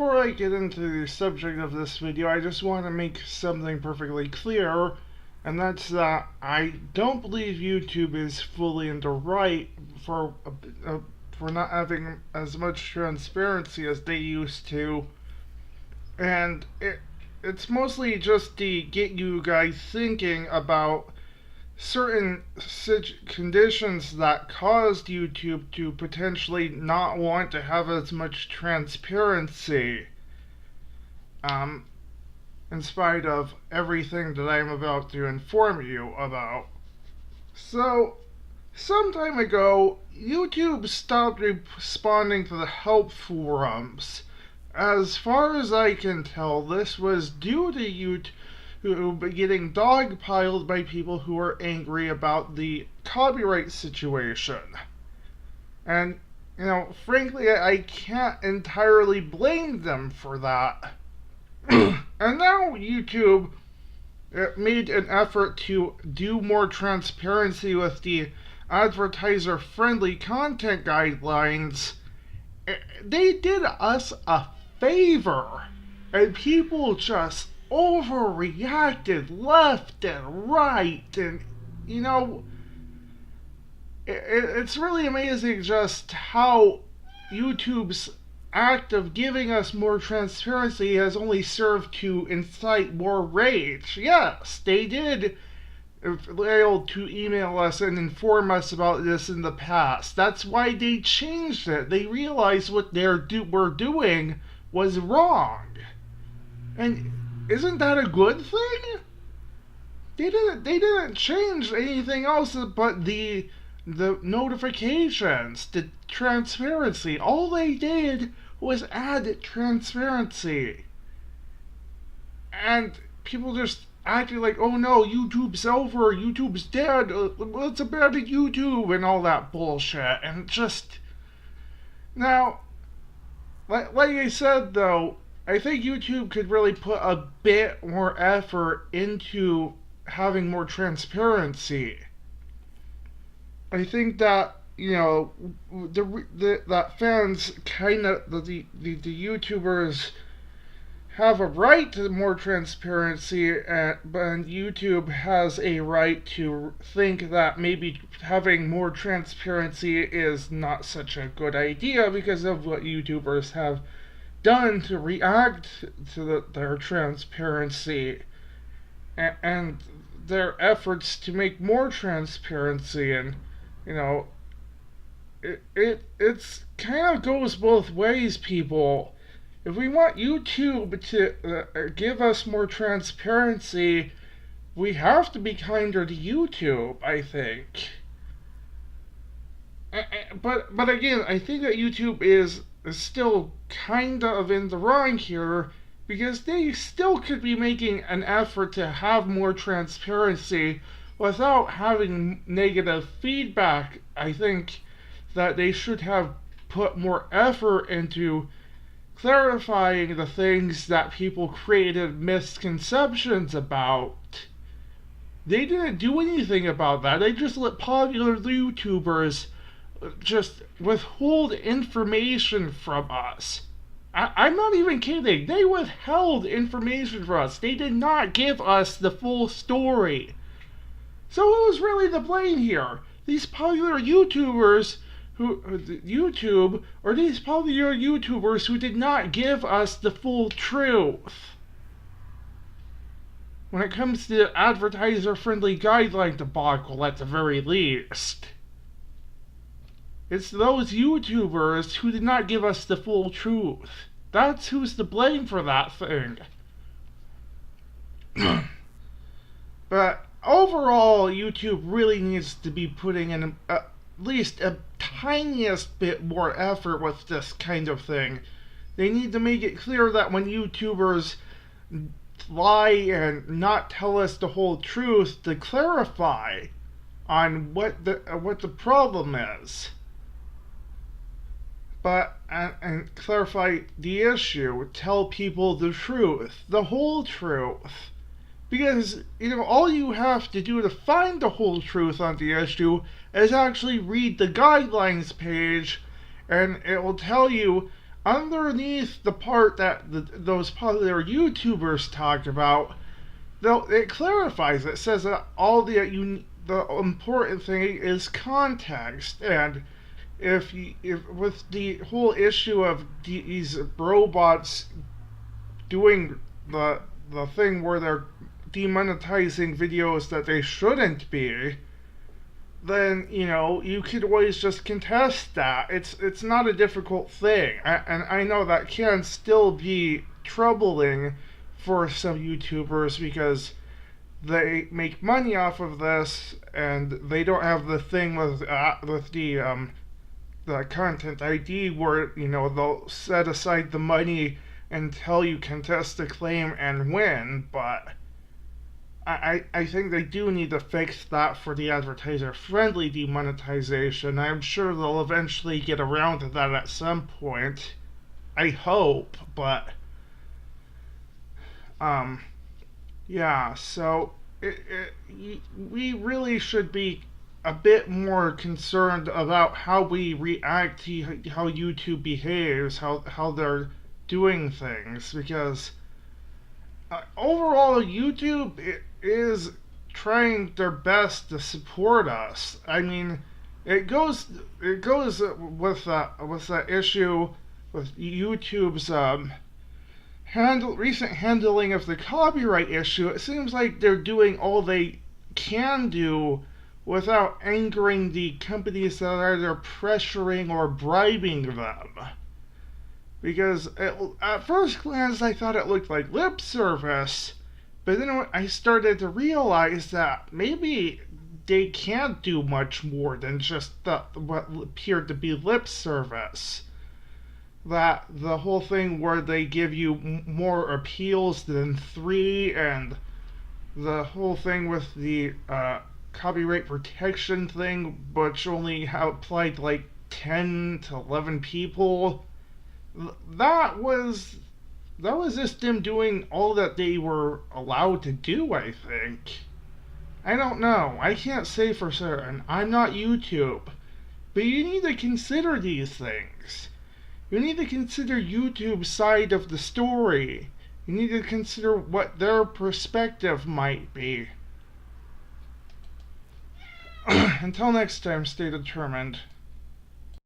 before I get into the subject of this video, I just want to make something perfectly clear, and that's that I don't believe YouTube is fully in the right for not having as much transparency as they used to, and it's mostly just to get you guys thinking about certain conditions that caused YouTube to potentially not want to have as much transparency, in spite of everything that I'm about to inform you about. So, some time ago, YouTube stopped responding to the help forums. As far as I can tell, this was due to YouTube getting dogpiled by people who are angry about the copyright situation. And, frankly, I can't entirely blame them for that. And now YouTube made an effort to do more transparency with the advertiser-friendly content guidelines. They did us a favor, and people just overreacted left and right, and it's really amazing just how YouTube's act of giving us more transparency has only served to incite more rage. Yes, they did fail to email us and inform us about this in the past. That's why they changed it. They realized what they were doing was wrong. And isn't that a good thing? They didn't change anything else but the notifications, the transparency. All they did was add transparency. And people just acting like, oh no, YouTube's over, YouTube's dead, let's abandon YouTube and all that bullshit. And just, now, like I said though, I think YouTube could really put a bit more effort into having more transparency. I think that, that fans kind of, the YouTubers have a right to more transparency, but YouTube has a right to think that maybe having more transparency is not such a good idea because of what YouTubers have done to react to their transparency and their efforts to make more transparency. And it's kind of goes both ways, people. If we want YouTube to give us more transparency, we have to be kinder to YouTube, I think. But again, I think that YouTube is still kind of in the wrong here, because they still could be making an effort to have more transparency without having negative feedback. I think that they should have put more effort into clarifying the things that people created misconceptions about. They didn't do anything about that. They just let popular YouTubers just withhold information from us. I'm not even kidding. They withheld information from us. They did not give us the full story. So who's really to blame here? These popular YouTubers these popular YouTubers who did not give us the full truth when it comes to advertiser-friendly guideline debacle, at the very least. It's those YouTubers who did not give us the full truth. That's who's to blame for that thing. But overall, YouTube really needs to be putting in at least a tiniest bit more effort with this kind of thing. They need to make it clear that when YouTubers lie and not tell us the whole truth, to clarify on what the problem is. But and clarify the issue, tell people the truth, the whole truth. Because, all you have to do to find the whole truth on the issue is actually read the guidelines page, and it will tell you underneath the part that those popular YouTubers talked about, though it clarifies. It says that the important thing is context, and if with the whole issue of these robots doing the thing where they're demonetizing videos that they shouldn't be, then you could always just contest that. It's not a difficult thing, and I know that can still be troubling for some YouTubers because they make money off of this, and they don't have the thing with the content ID where they'll set aside the money until you contest the claim and win. But I think they do need to fix that for the advertiser-friendly demonetization. I'm sure they'll eventually get around to that at some point. I hope, but yeah. So we really should be a bit more concerned about how we react to how YouTube behaves, how they're doing things, because overall YouTube is trying their best to support us. I mean, it goes with that issue with YouTube's recent handling of the copyright issue. It seems like they're doing all they can do without angering the companies that are either pressuring or bribing them. Because at first glance I thought it looked like lip service, but then I started to realize that maybe they can't do much more than just what appeared to be lip service. That the whole thing where they give you more appeals than 3, and the whole thing with the copyright protection thing, which only applied to like 10 to 11 people. That was just them doing all that they were allowed to do, I think. I don't know. I can't say for certain. I'm not YouTube. But you need to consider these things. You need to consider YouTube's side of the story. You need to consider what their perspective might be. Until next time, stay determined.